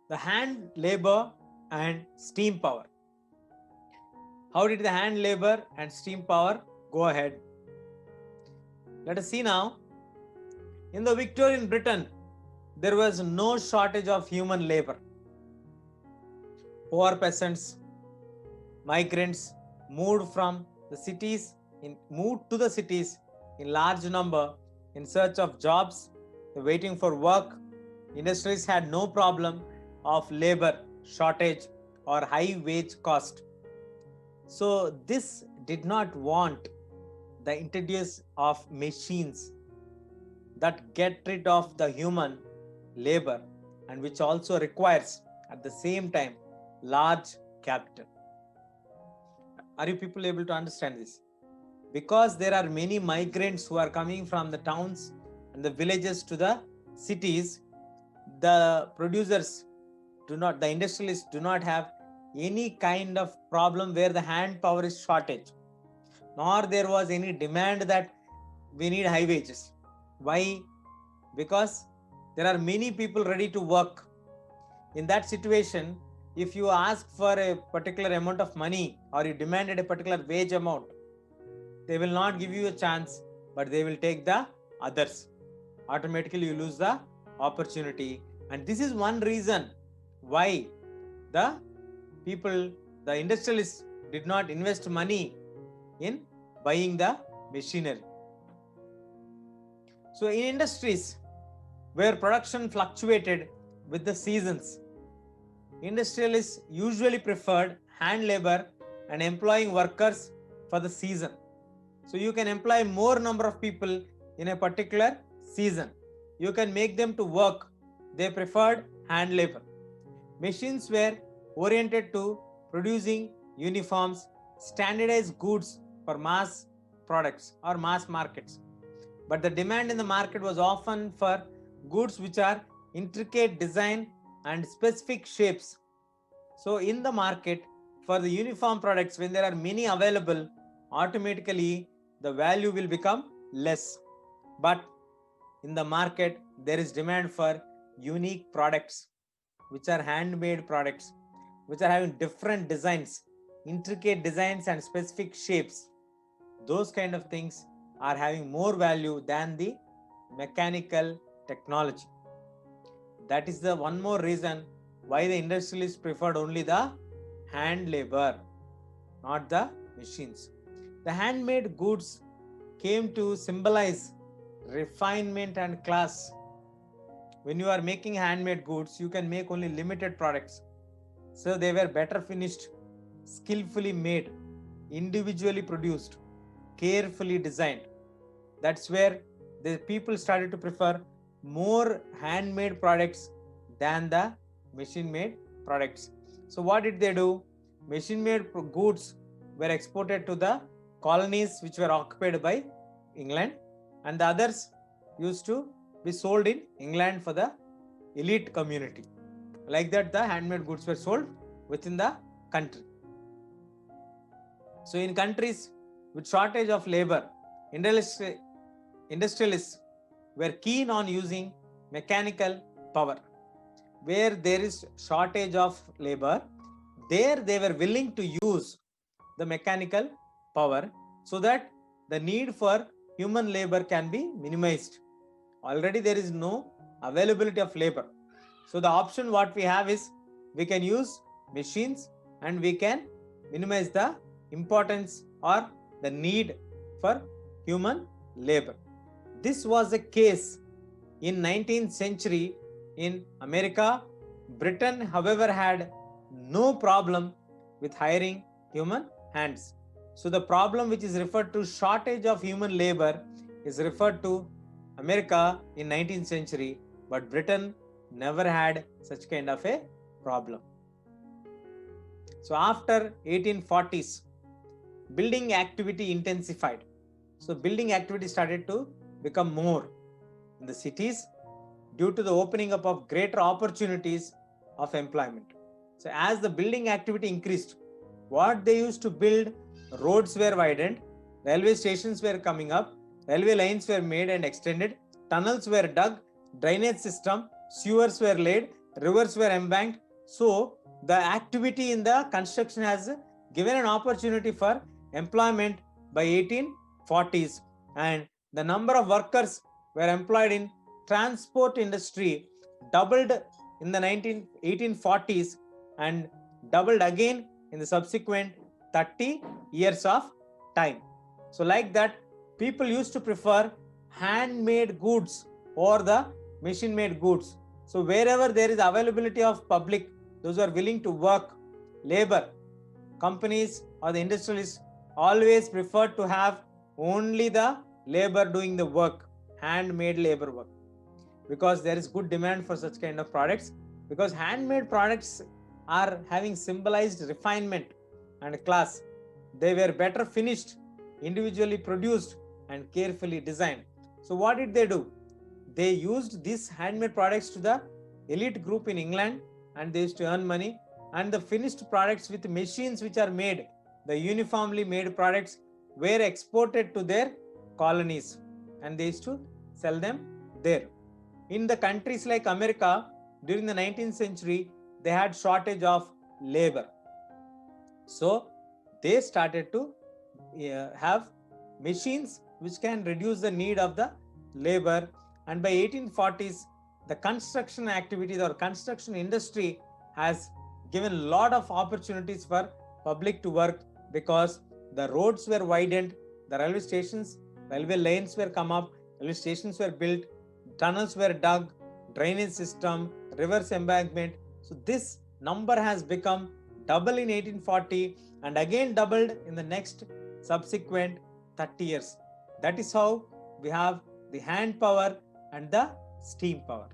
the hand labor and steam power. How did the hand labor and steam power go ahead? Let us see now. In the Victorian Britain, there was no shortage of human labor. Poor peasants, migrants moved to the cities in large number in search of jobs, waiting for work. Industries had no problem of labor shortage or high wage cost. So this did not want the introduce of machines that get rid of the human labor and which also requires at the same time large capital. Are you people able to understand this? Because there are many migrants who are coming from the towns and the villages to the cities, the industrialists do not have any kind of problem where the hand power is shortage, nor there was any demand that we need high wages. Why? Because there are many people ready to work. In that situation, if you ask for a particular amount of money or you demanded a particular wage amount, they will not give you a chance, but they will take the others. Automatically, you lose the opportunity. And this is one reason why the industrialists did not invest money in buying the machinery. So in industries where production fluctuated with the seasons, industrialists usually preferred hand labor and employing workers for the season. So you can employ more number of people in a particular season. You can make them to work. They preferred hand labor. Machines were oriented to producing uniforms, standardized goods for mass products or mass markets. But the demand in the market was often for goods which are intricate design and specific shapes. So in the market, for the uniform products, when there are many available, automatically the value will become less. But in the market, there is demand for unique products, which are handmade products, which are having different designs, intricate designs and specific shapes. Those kind of things are having more value than the mechanical technology. That is the one more reason why the industrialists preferred only the hand labor, not the machines. The handmade goods came to symbolize refinement and class. When you are making handmade goods, you can make only limited products. So they were better finished, skillfully made, individually produced, carefully designed. That's where the people started to prefer more handmade products than the machine made products. So what did they do? Machine made goods were exported to the colonies which were occupied by England, and the others used to be sold in England for the elite community. Like that, the handmade goods were sold within the country. So in countries with shortage of labor, industrialists were keen on using mechanical power. Where there is shortage of labor, there they were willing to use the mechanical power so that the need for human labor can be minimized. Already there is no availability of labor. So the option what we have is we can use machines and we can minimize the importance or the need for human labor. This was the case in 19th century in America. Britain, however, had no problem with hiring human hands. So the problem which is referred to shortage of human labor is referred to America in 19th century, but Britain never had such kind of a problem. So after 1840s, building activity intensified. So building activity started to become more in the cities due to the opening up of greater opportunities of employment. So as the building activity increased, what they used to build, roads were widened, railway stations were coming up, railway lines were made and extended, tunnels were dug, drainage system, sewers were laid, rivers were embanked. So the activity in the construction has given an opportunity for employment by 1840s, and the number of workers were employed in transport industry doubled in the 1840s and doubled again in the subsequent 30 years of time. So like that, people used to prefer handmade goods or the machine made goods. So wherever there is availability of public, those who are willing to work, labor, companies or the industrialists always prefer to have only the labor doing the work, handmade labor work, because there is good demand for such kind of products, because handmade products are having symbolized refinement and class. They were better finished, individually produced and carefully designed. So what did they do? They used these handmade products to the elite group in England, and they used to earn money, and the finished products with machines which are made, the uniformly made products, were exported to their colonies, and they used to sell them there. In the countries like America, during the 19th century, they had shortage of labor. So they started to have machines which can reduce the need of the labor. And by 1840s, the construction activities or construction industry has given a lot of opportunities for public to work, because the roads were widened, the railway stations, railway lanes were come up, railway stations were built, tunnels were dug, drainage system, rivers embankment. So this number has become double in 1840 and again doubled in the next subsequent 30 years. That is how we have the hand power and the steam power.